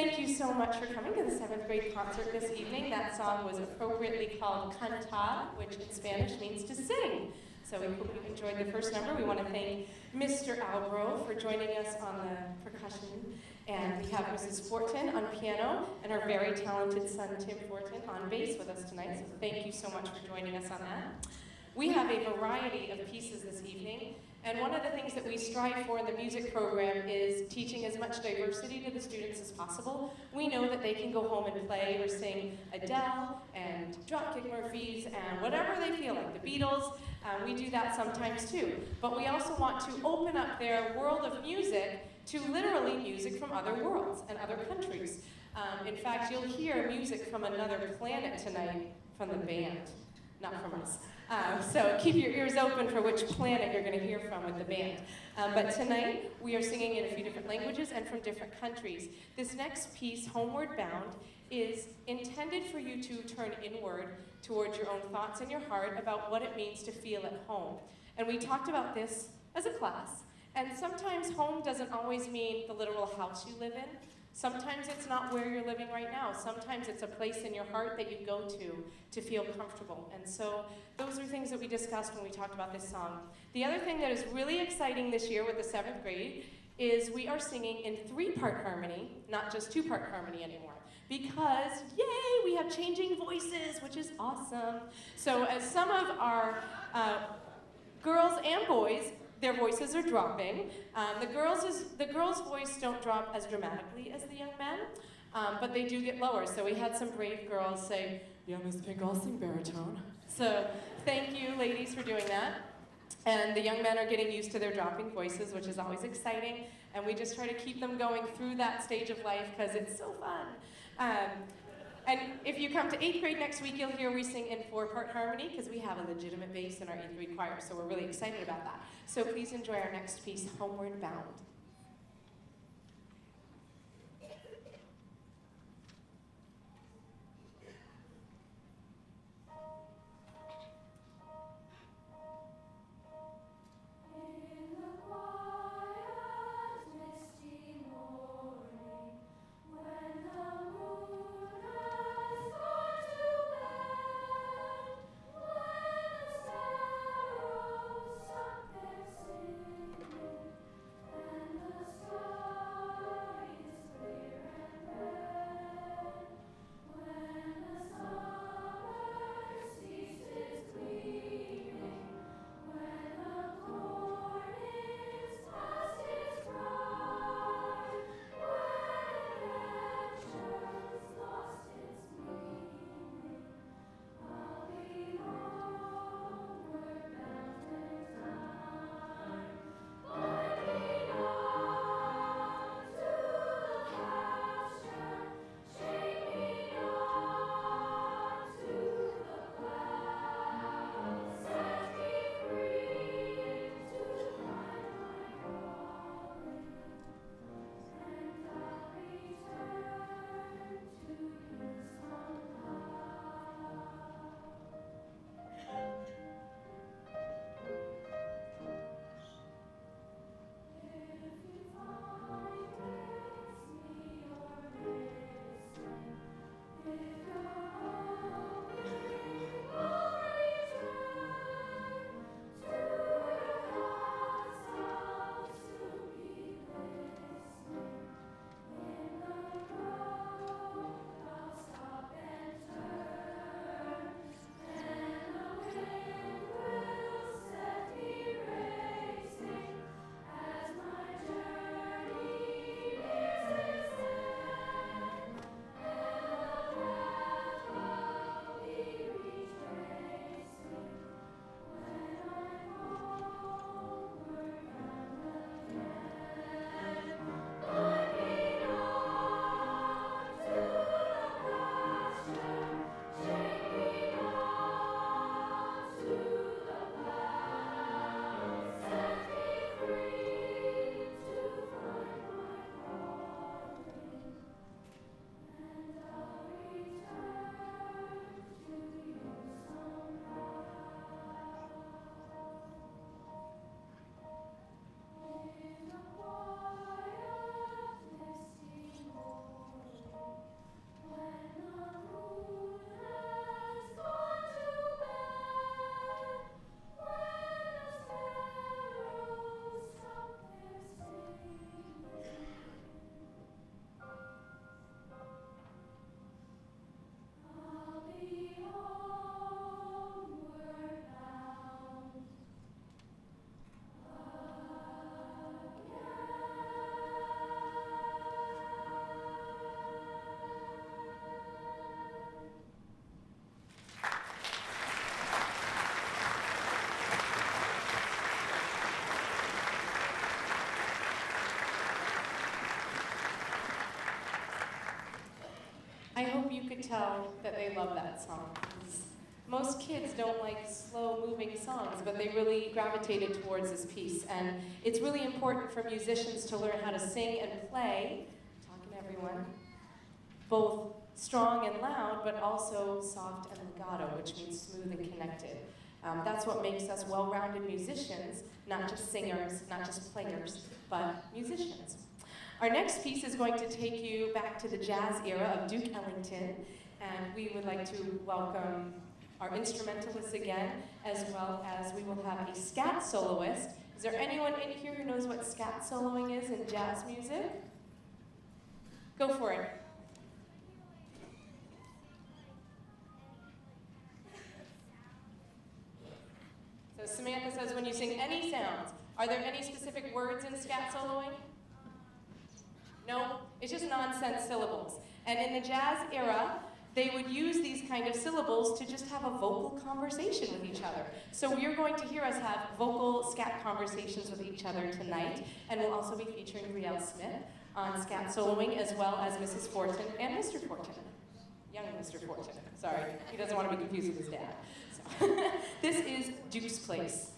Thank you so much for coming to the 7th grade concert this evening. That song was appropriately called Cantar, which in Spanish means to sing. So we hope you enjoyed the first number. We want to thank Mr. Albro for joining us on the percussion. And we have Mrs. Fortin on piano and our very talented son, Tim Fortin, on bass with us tonight. So thank you so much for joining us on that. We have a variety of pieces this evening. And one of the things that we strive for in the music program is teaching as much diversity to the students as possible. We know that they can go home and play or sing Adele and Dropkick Murphys and whatever they feel like, the Beatles. We do that sometimes too. But we also want to open up their world of music to literally music from other worlds and other countries. In fact, you'll hear music from another planet tonight from the band, not from us. So keep your ears open for which planet you're going to hear from with the band. But tonight, we are singing in a few different languages and from different countries. This next piece, Homeward Bound, is intended for you to turn inward towards your own thoughts and your heart about what it means to feel at home. And we talked about this as a class. And sometimes home doesn't always mean the literal house you live in. Sometimes it's not where you're living right now. Sometimes it's a place in your heart that you go to feel comfortable. And so those are things that we discussed when we talked about this song. The other thing that is really exciting this year with the 7th grade is we are singing in 3-part harmony, not just 2-part harmony anymore. Because, yay, we have changing voices, which is awesome. So as some of our girls and boys, their voices are dropping. The girls' voice don't drop as dramatically as the young men, but they do get lower. So we had some brave girls say, "Yeah, Miss Pink, I'll sing baritone." So thank you, ladies, for doing that. And the young men are getting used to their dropping voices, which is always exciting. And we just try to keep them going through that stage of life because it's so fun. And if you come to 8th grade next week, you'll hear we sing in 4-part harmony because we have a legitimate bass in our 8th grade choir, so we're really excited about that. So please enjoy our next piece, Homeward Bound. And could tell that they love that song. Most kids don't like slow-moving songs, but they really gravitated towards this piece. And it's really important for musicians to learn how to sing and play, talking to everyone, both strong and loud, but also soft and legato, which means smooth and connected. That's what makes us well-rounded musicians, not just singers, not just players, but musicians. Our next piece is going to take you back to the jazz era of Duke Ellington, and we would like to welcome our instrumentalists again, as well as we will have a scat soloist. Is there anyone in here who knows what scat soloing is in jazz music? Go for it. So Samantha says, when you sing any sounds, are there any specific words in scat soloing? No, it's just nonsense syllables. And in the jazz era, they would use these kind of syllables to just have a vocal conversation with each other. So you're going to hear us have vocal scat conversations with each other tonight, and we'll also be featuring Riel Smith on scat soloing, as well as Mrs. Fortin and Mr. Fortin. Young Mr. Fortin, sorry. He doesn't want to be confused with his dad. So. This is Duke's Place.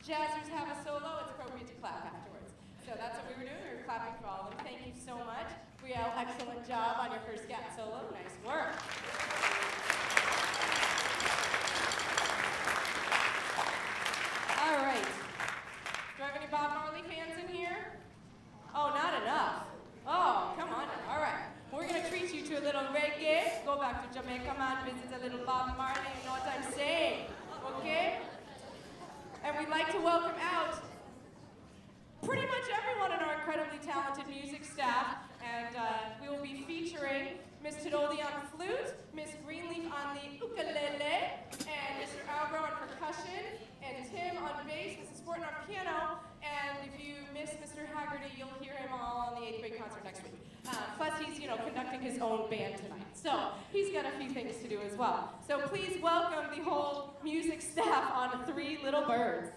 Jazzers have a solo, it's appropriate to clap afterwards. So that's what we were doing. We were clapping for all of them. Thank you so much. Riel, excellent job on your first scat solo. Nice work. All right. go back to Jamaica, man, visit a little Bob Marley, you know what I'm saying, okay? And we'd like to welcome out pretty much everyone in our incredibly talented music staff, and we will be featuring Miss Tidoli on flute, Miss Greenleaf on the ukulele, and Mr. Albro on percussion, and Tim on bass, Mrs. Sporton on piano, and if you miss Mr. Haggerty, you'll hear him all on the 8th grade concert next week. Plus he's, conducting his own band tonight, so he's got a few things to do as well. So please welcome the whole music staff on Three Little Birds.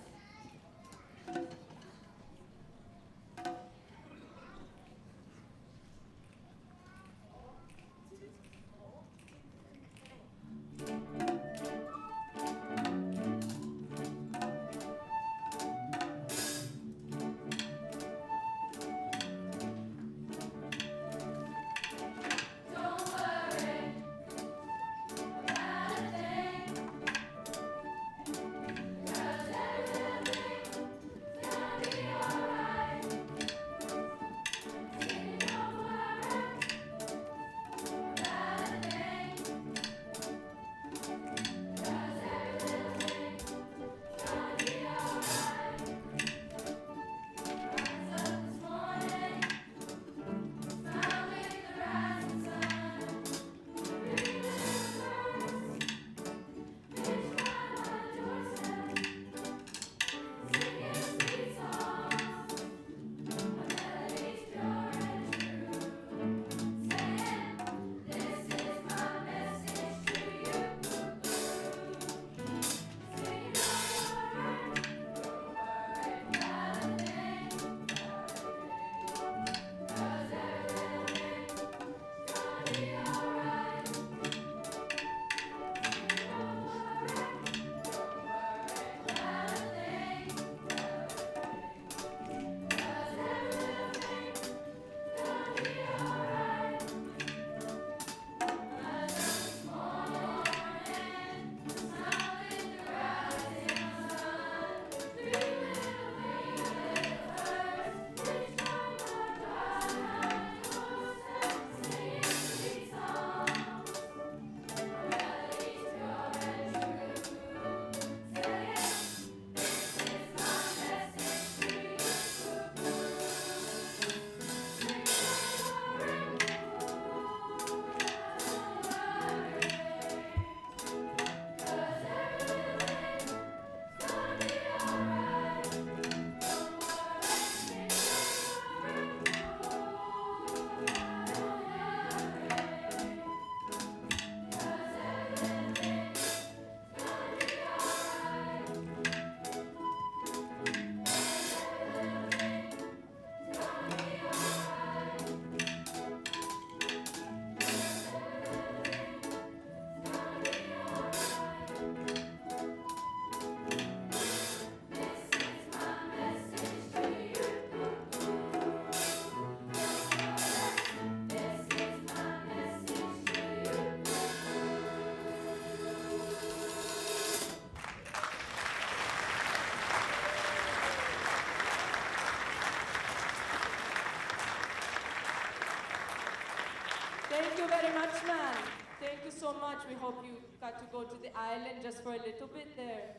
Thank you very much, man. Thank you so much. We hope you got to go to the island just for a little bit there.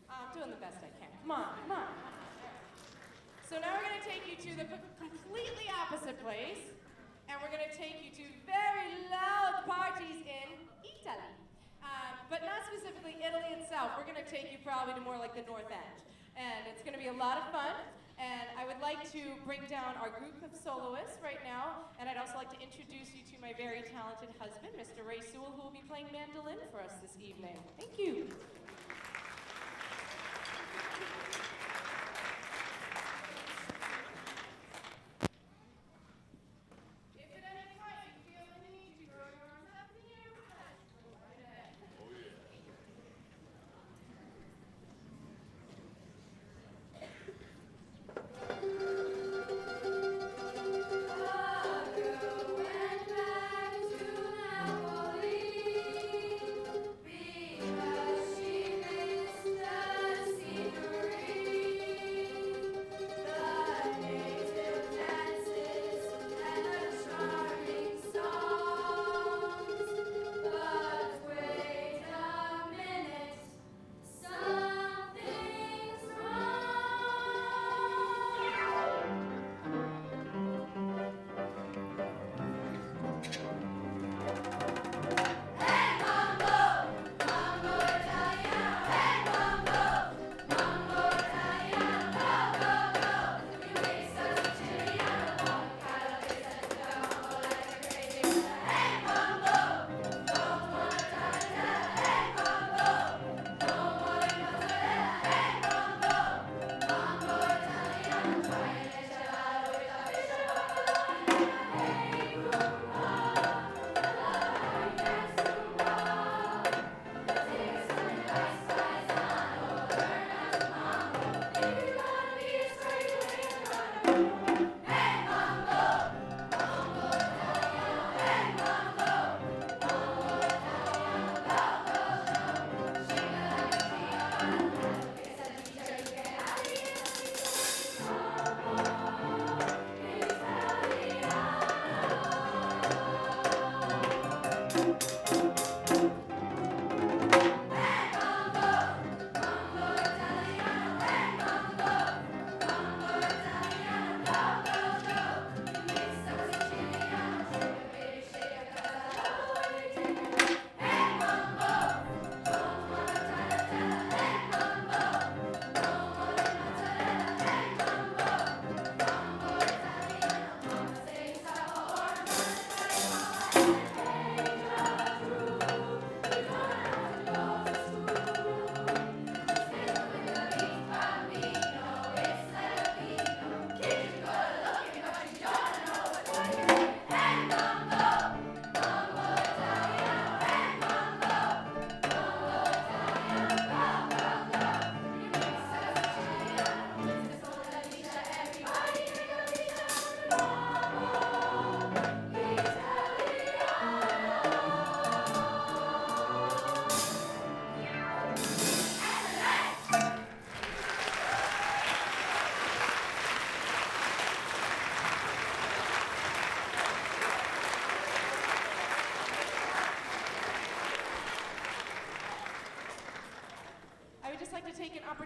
I'm doing the best I can. Come on, come on. So now we're going to take you to the completely opposite place, and we're going to take you to very loud parties in Italy. But not specifically Italy itself. We're going to take you probably to more like the North End. And it's going to be a lot of fun. And I would like to bring down our group of soloists right now. And I'd also like to introduce you to my very talented husband, Mr. Ray Sewell, who will be playing mandolin for us this evening. Thank you. She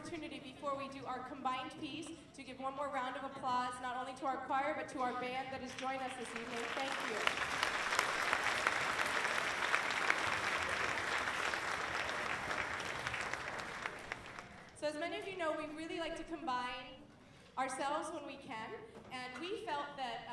opportunity before we do our combined piece to give one more round of applause, not only to our choir, but to our band that has joined us this evening. Thank you. So as many of you know, we really like to combine ourselves when we can, and we felt that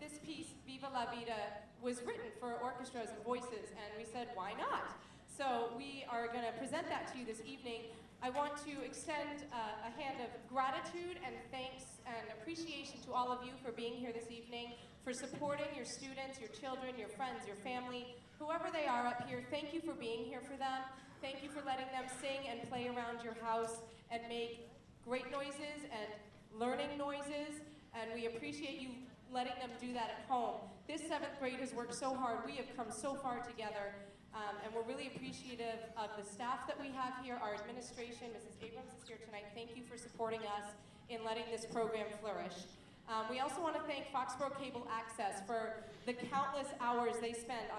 this piece, Viva la Vida, was written for orchestras and voices, and we said, why not? So we are going to present that to you this evening. I want to extend a hand of gratitude and thanks and appreciation to all of you for being here this evening, for supporting your students, your children, your friends, your family, whoever they are up here. Thank you for being here for them. Thank you for letting them sing and play around your house and make great noises and learning noises, and we appreciate you letting them do that at home. This 7th grade has worked so hard. We have come so far together, and we're really appreciative of the staff that we have here, our administration. Mrs. Abrams is here tonight. Thank you for supporting us in letting this program flourish. We also want to thank Foxboro Cable Access for the countless hours they spend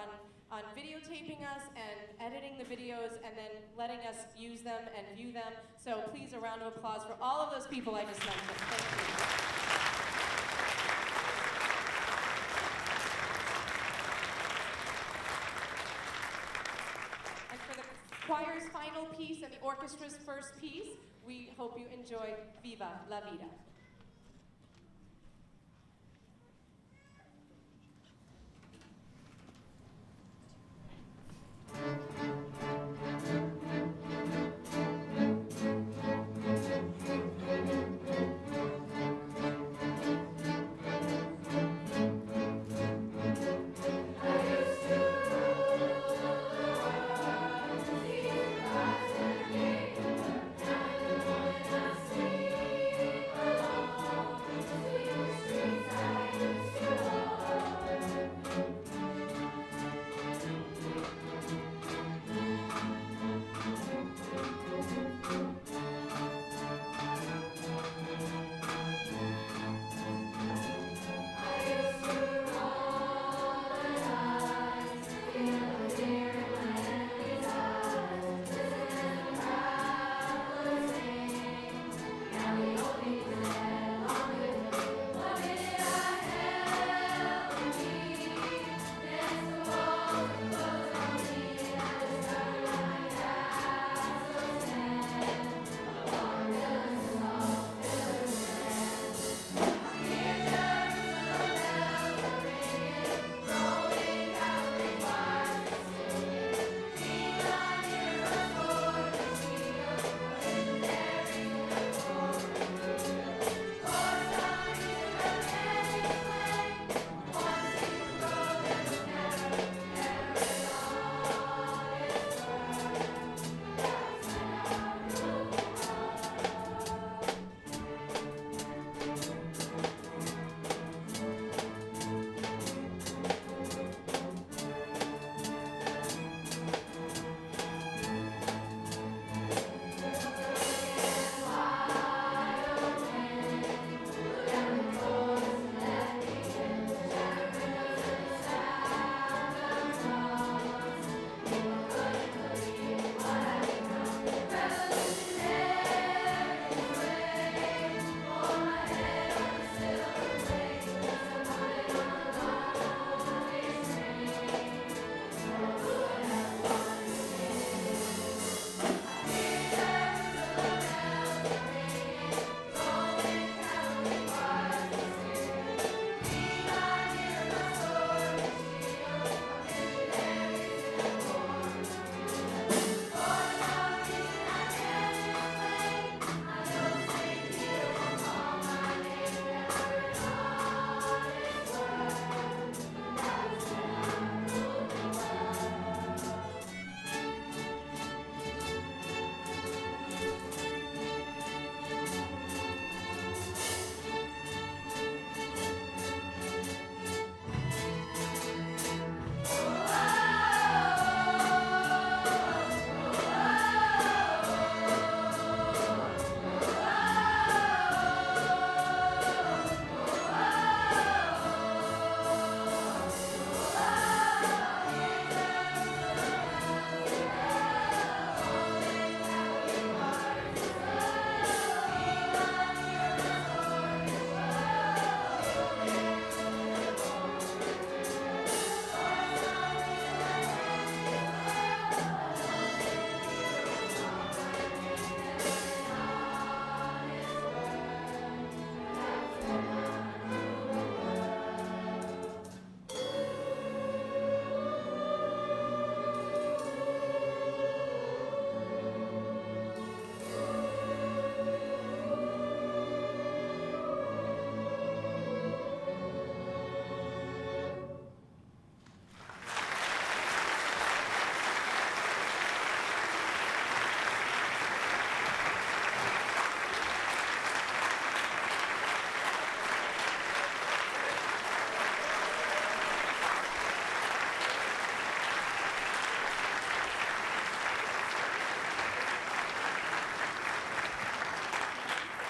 on videotaping us and editing the videos and then letting us use them and view them. So please, a round of applause for all of those people I just mentioned. Thank you. And for the choir's final piece and the orchestra's first piece, we hope you enjoy Viva la Vida. Thank you.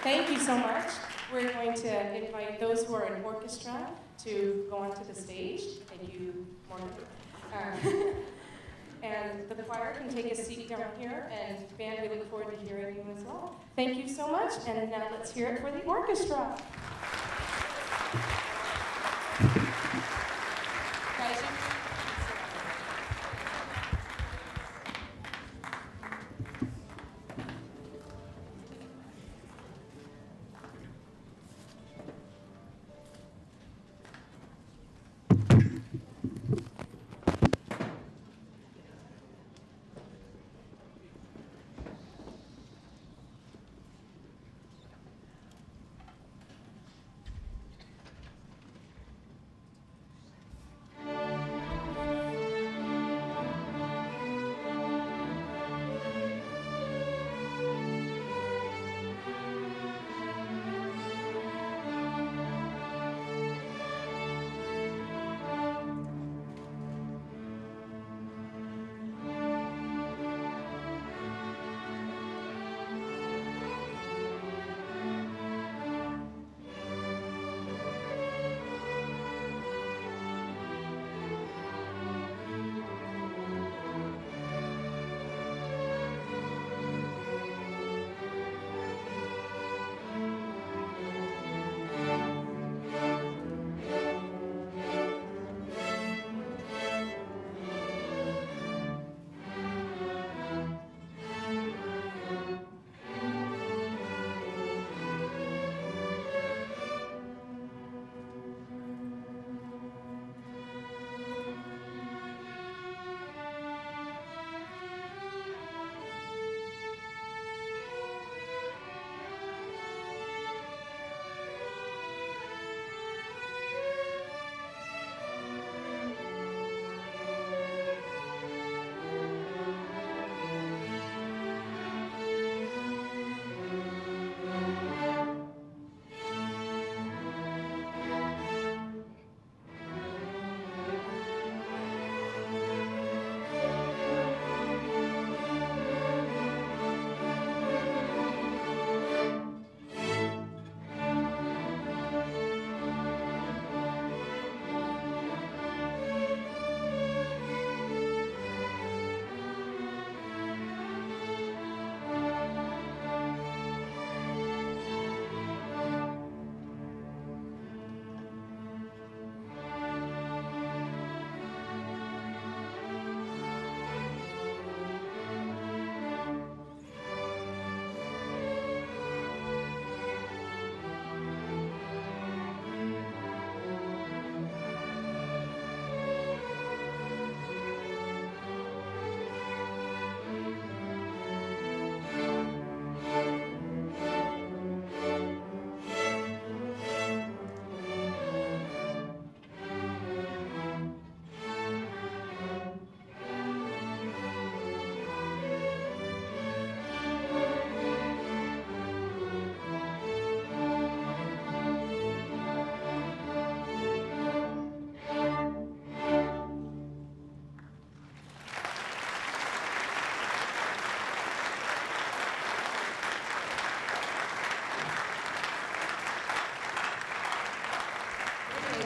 Thank you so much. We're going to invite those who are in orchestra to go onto the stage. Thank you, Morgan. And the choir can take a seat down here, and band, we look forward to hearing you as well. Thank you so much, and now let's hear it for the orchestra. Guys,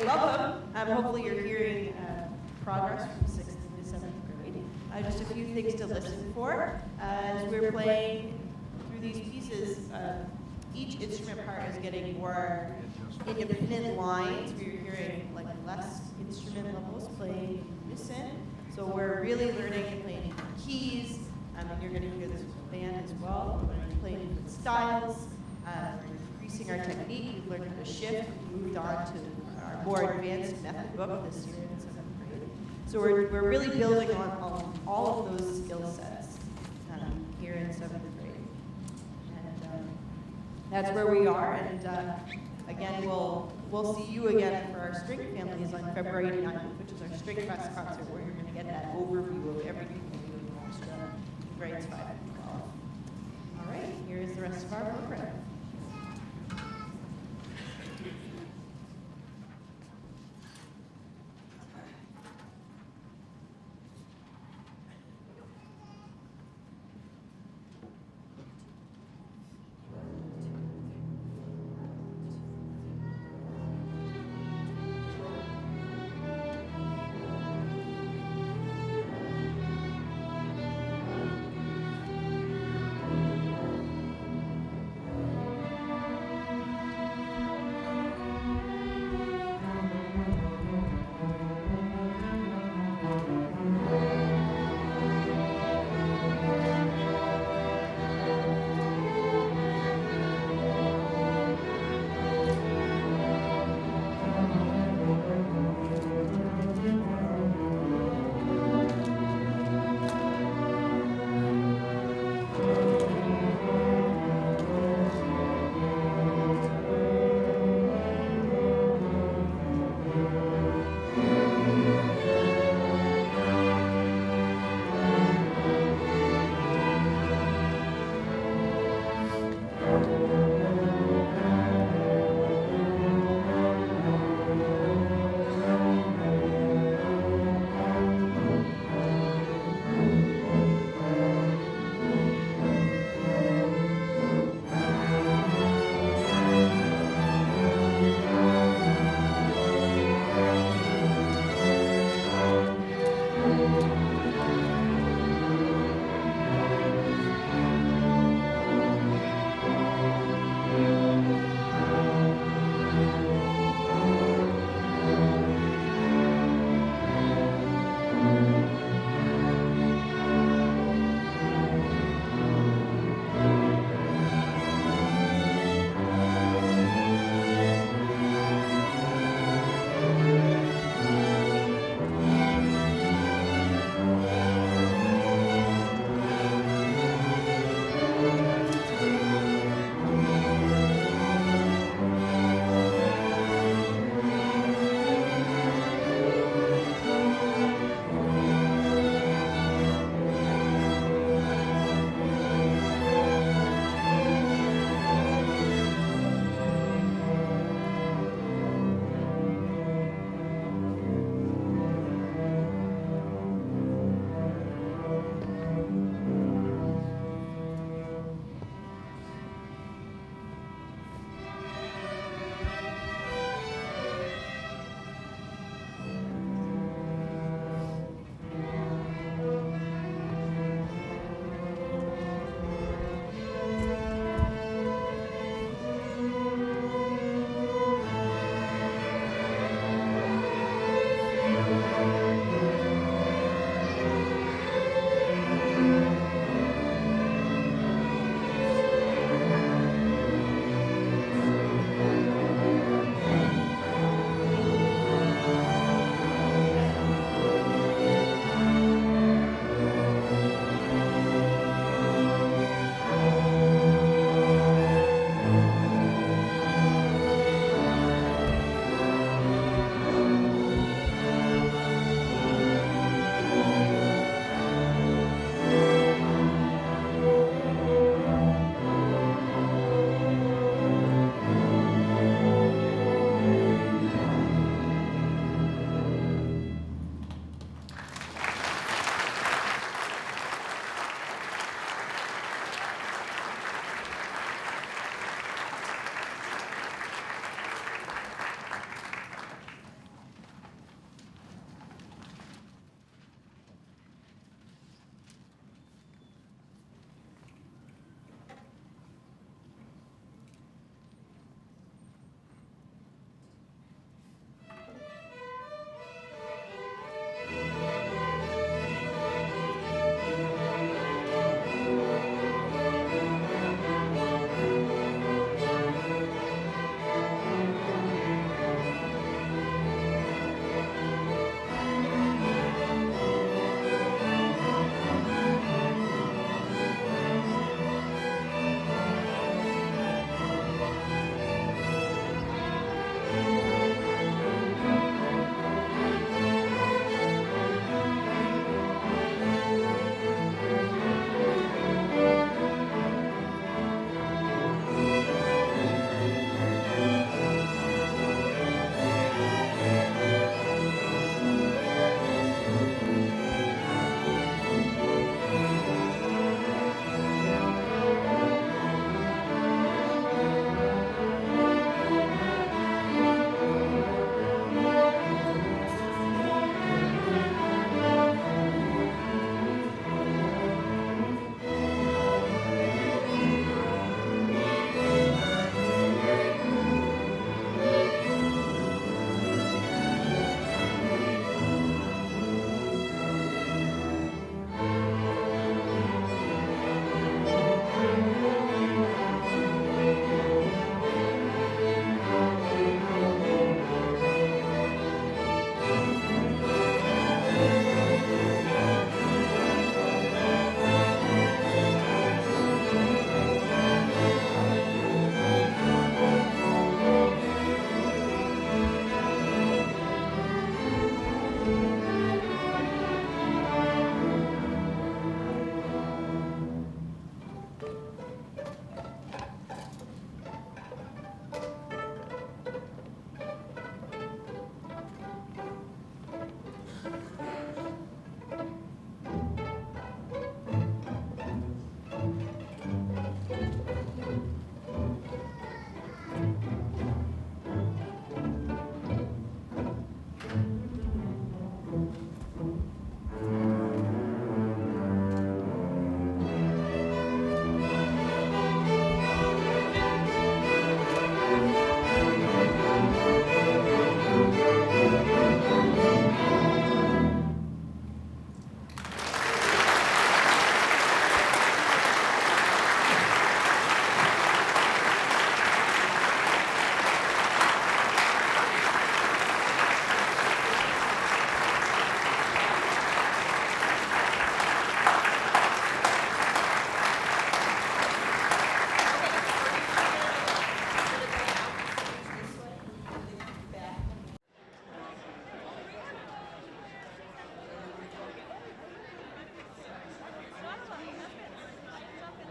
welcome. Hopefully you're hearing progress from 6th to 7th grade. Just a few things to listen for. As we're playing through these pieces, each instrument part is getting more independent lines. We're hearing like less instrument levels playing in unison. So we're really learning and playing keys, and you're going to hear this with the band as well. We're going to play different styles. We're increasing our technique. We've learned how to shift. We moved on to our more advanced method book this year in 7th grade. So we're really building on all of those skill sets here in 7th grade. And that's where we are. And again, we'll see you again for our string families on February 9th, which is our string fest concert, where you're going to get that overview of everything we do in the orchestra in grades 5 and 12. All right, here is the rest of our program.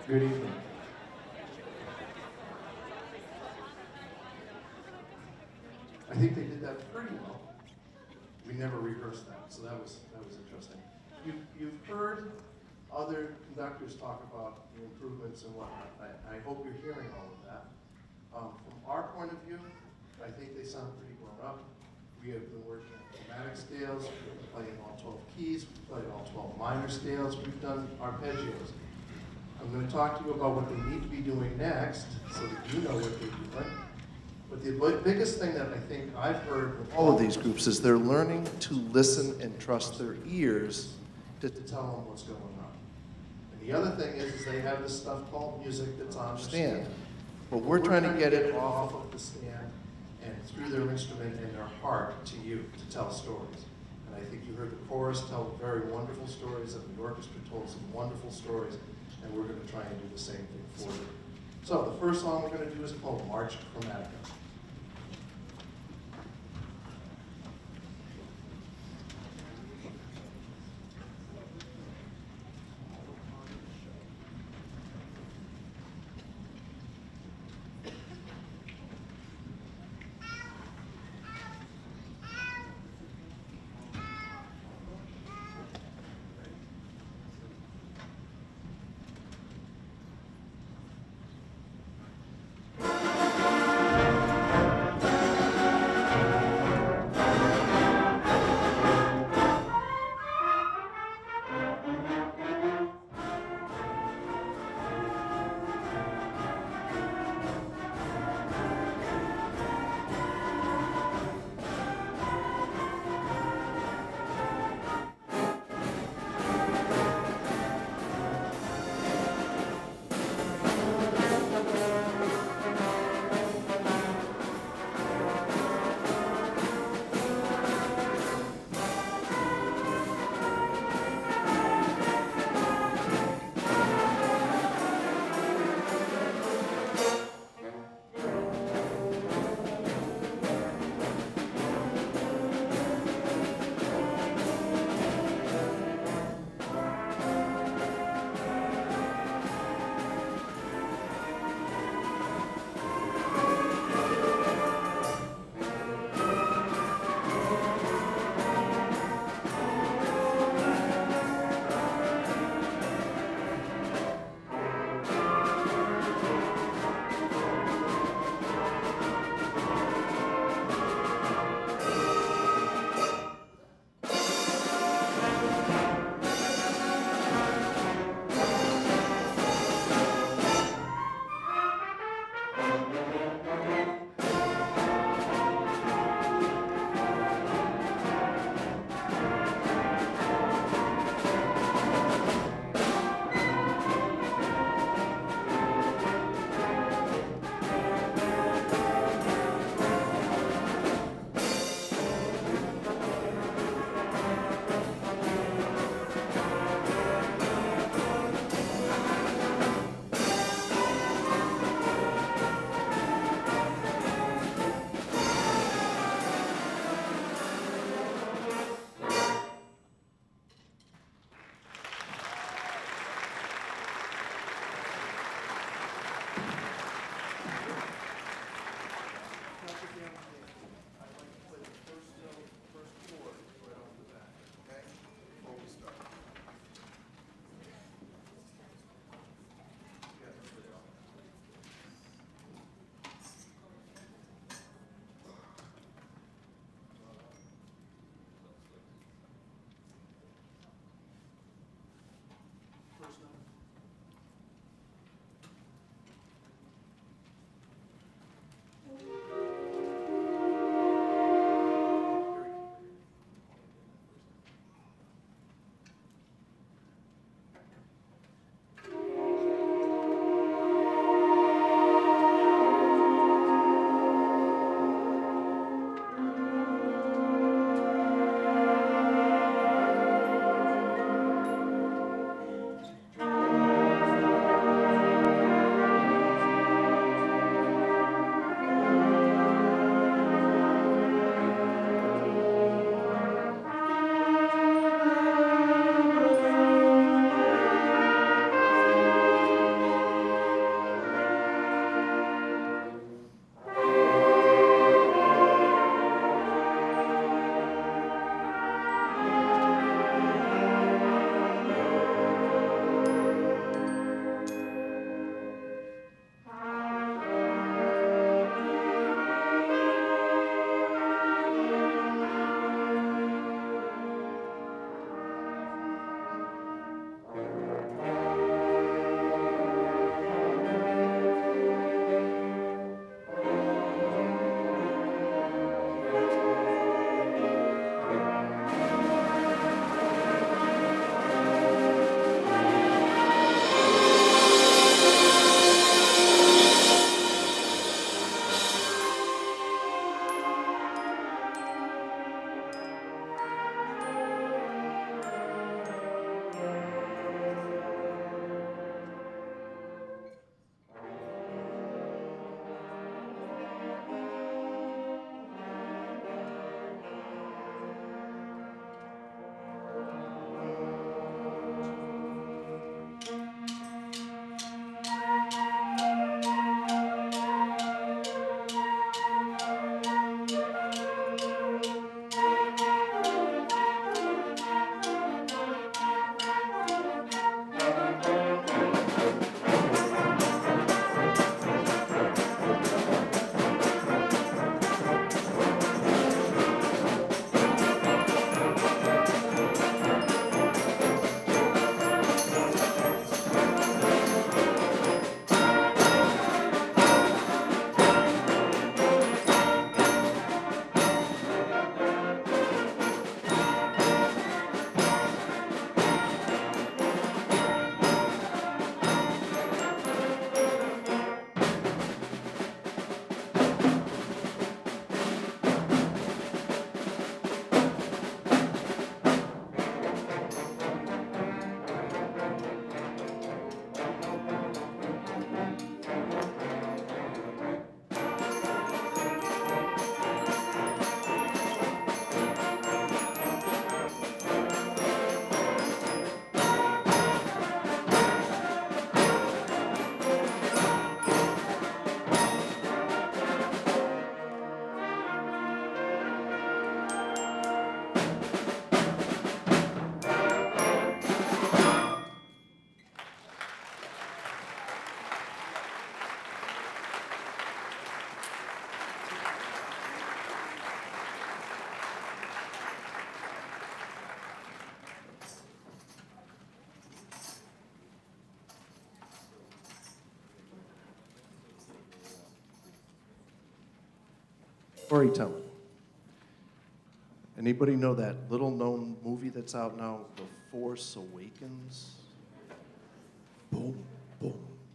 Good evening. I think they did that pretty well. We never rehearsed that, so that was interesting. You've heard other conductors talk about the improvements and whatnot. I hope you're hearing all of that. From our point of view, I think they sound pretty grown up. We have been working on chromatic scales, we've been playing all 12 keys, we've played all 12 minor scales, we've done arpeggios. I'm going to talk to you about what they need to be doing next, so that you know what they're doing. But the biggest thing that I think I've heard with all of these groups is they're learning to listen and trust their ears to tell them what's going on. And the other thing is they have this stuff called music that's on the stand. But we're trying to get it off of the stand and through their instrument and their heart to you to tell stories. And I think you heard the chorus tell very wonderful stories, and the orchestra told some wonderful stories, and we're going to try and do the same thing for you. So the first song we're going to do is called March Chromatica. storytelling. Anybody know that little-known movie that's out now, The Force Awakens? Boom, boom,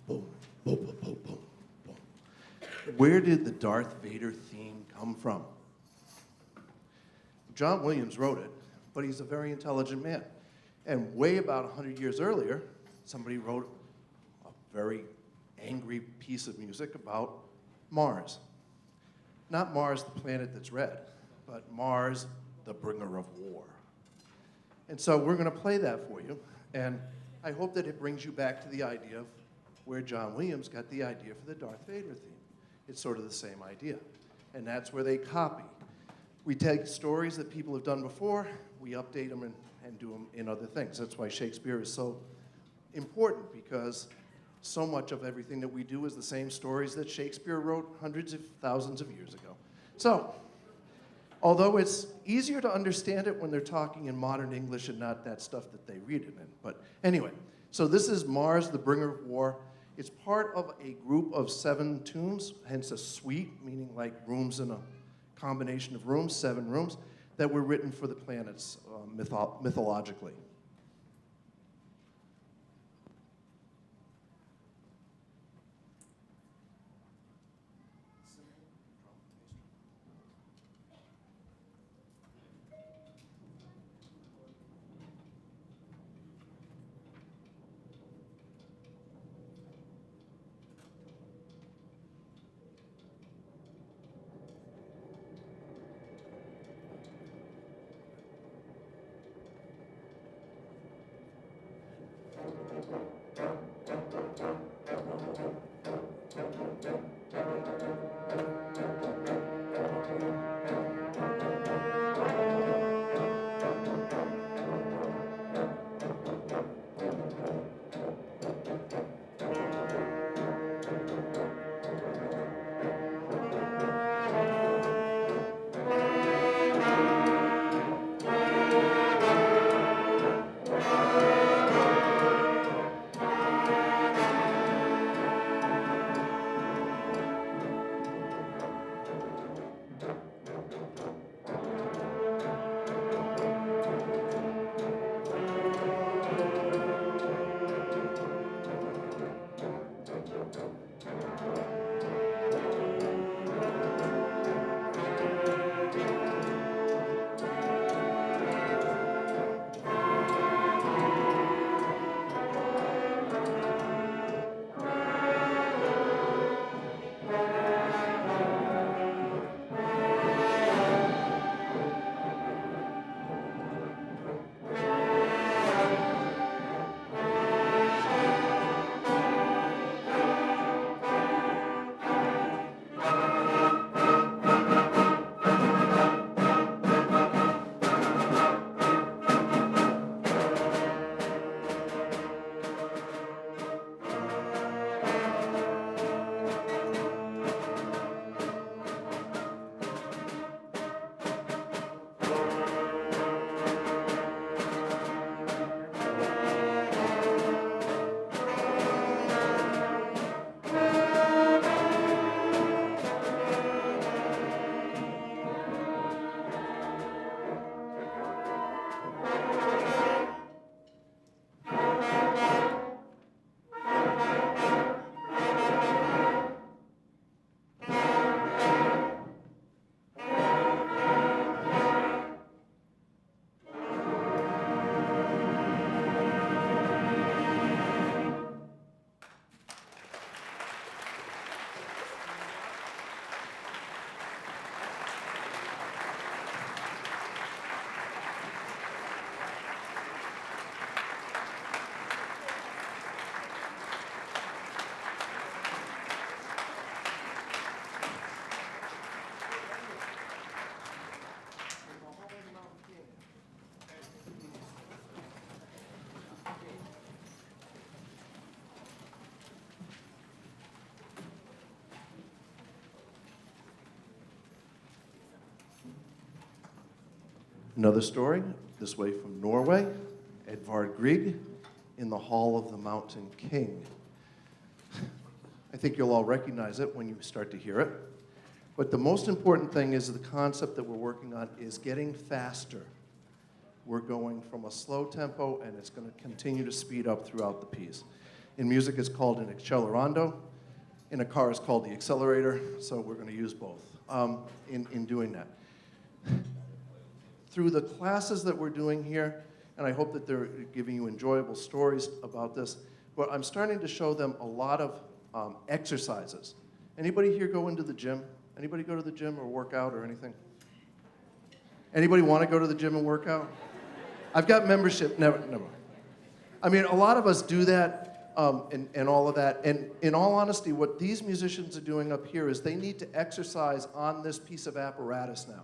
boom, boom, boom, boom, boom, boom. Where did the Darth Vader theme come from? John Williams wrote it, but he's a very intelligent man. And way about 100 years earlier, somebody wrote a very angry piece of music about Mars. Not Mars, the planet that's red, but Mars, the bringer of war. And so we're going to play that for you, and I hope that it brings you back to the idea of where John Williams got the idea for the Darth Vader theme. It's sort of the same idea, and that's where they copy. We take stories that people have done before, we update them and do them in other things. That's why Shakespeare is so important, because so much of everything that we do is the same stories that Shakespeare wrote hundreds of thousands of years ago. So, although it's easier to understand it when they're talking in modern English and not that stuff that they read it in. But anyway, so this is Mars, the Bringer of War. It's part of a group of 7 tunes, hence a suite, meaning like rooms in a combination of rooms, 7 rooms, that were written for the planets mythologically. Another story, this way from Norway, Edvard Grieg, in the Hall of the Mountain King. I think you'll all recognize it when you start to hear it. But the most important thing is the concept that we're working on is getting faster. We're going from a slow tempo, and it's going to continue to speed up throughout the piece. In music, it's called an accelerando. In a car, it's called the accelerator, so we're going to use both in doing that. Through the classes that we're doing here, and I hope that they're giving you enjoyable stories about this, but I'm starting to show them a lot of exercises. Anybody here go into the gym? Anybody go to the gym or work out or anything? Anybody want to go to the gym and work out? I've got membership, never. I mean, a lot of us do that and all of that. And in all honesty, what these musicians are doing up here is they need to exercise on this piece of apparatus now.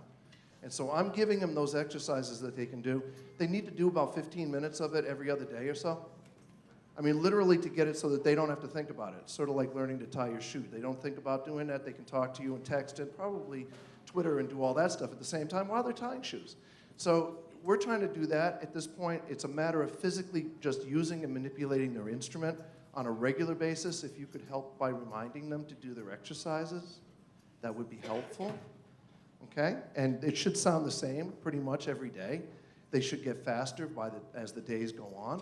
And so I'm giving them those exercises that they can do. They need to do about 15 minutes of it every other day or so. I mean, literally to get it so that they don't have to think about it. It's sort of like learning to tie your shoe. They don't think about doing that. They can talk to you and text and probably Twitter and do all that stuff at the same time while they're tying shoes. So we're trying to do that. At this point, it's a matter of physically just using and manipulating their instrument on a regular basis. If you could help by reminding them to do their exercises, that would be helpful. Okay? And it should sound the same pretty much every day. They should get faster as the days go on.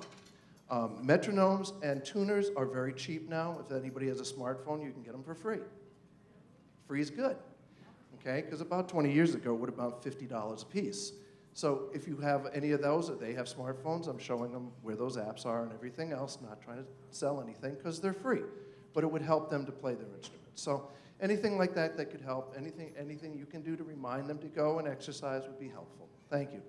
Metronomes and tuners are very cheap now. If anybody has a smartphone, you can get them for free. Free is good, okay? Because about 20 years ago, it would have been about $50 a piece. So if you have any of those, or they have smartphones, I'm showing them where those apps are and everything else, not trying to sell anything, because they're free. But it would help them to play their instruments. So anything like that that could help, anything you can do to remind them to go and exercise would be helpful. Thank you.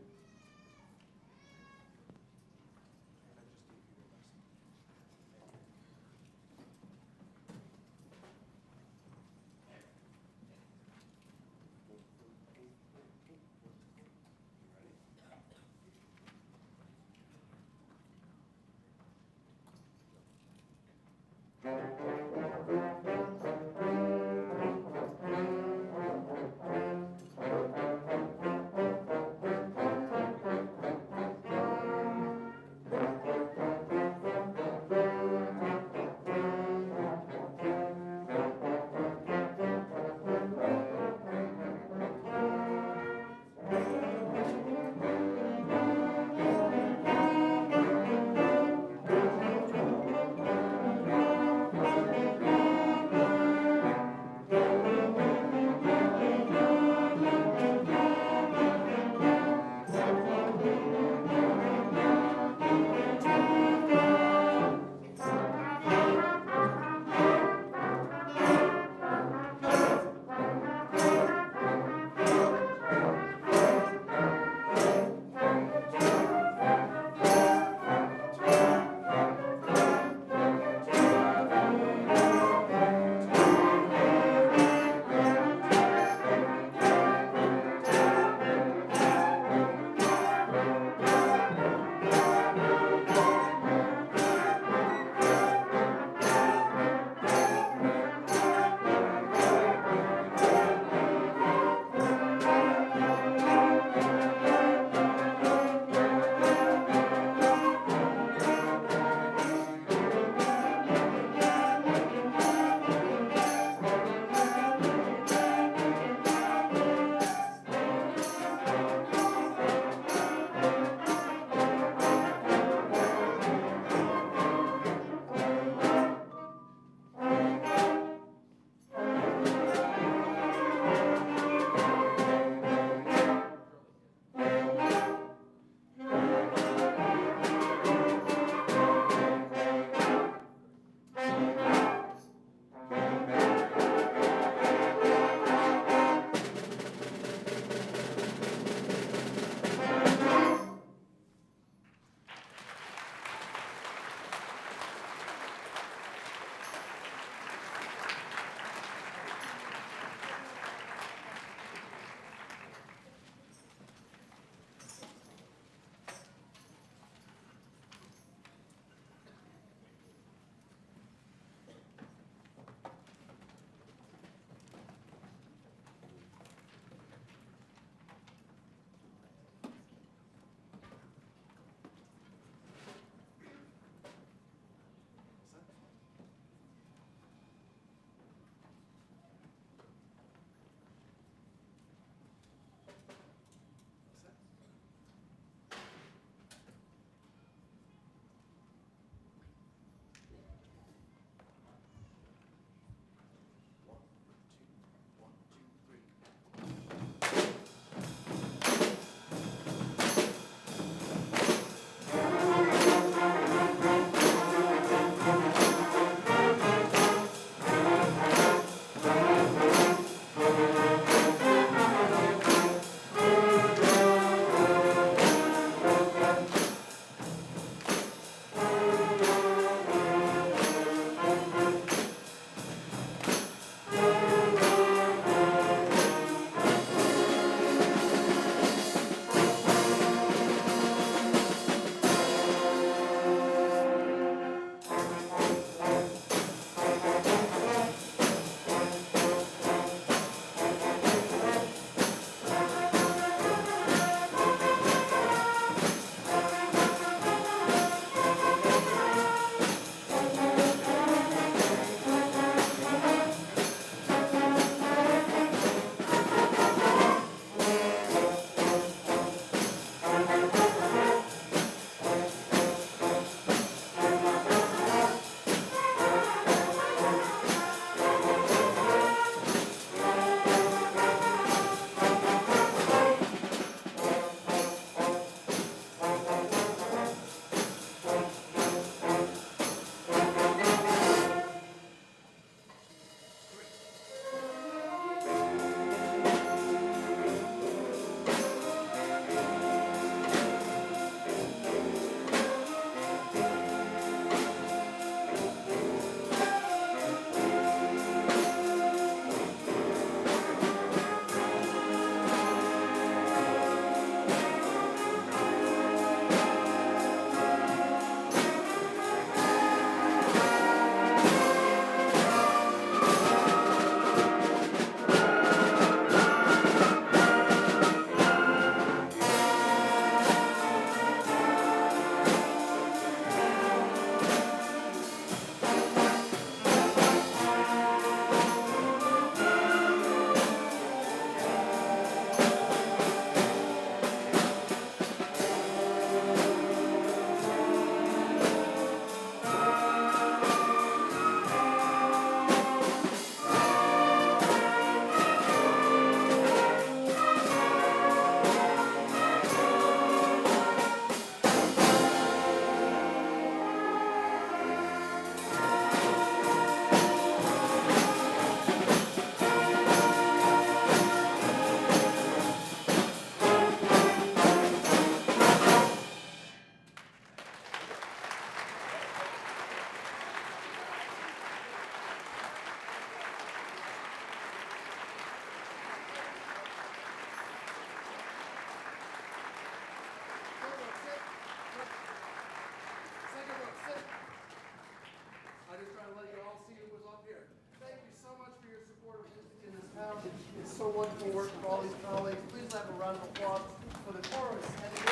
so wonderful work with all these colleagues. Please have a round of applause for the chorus.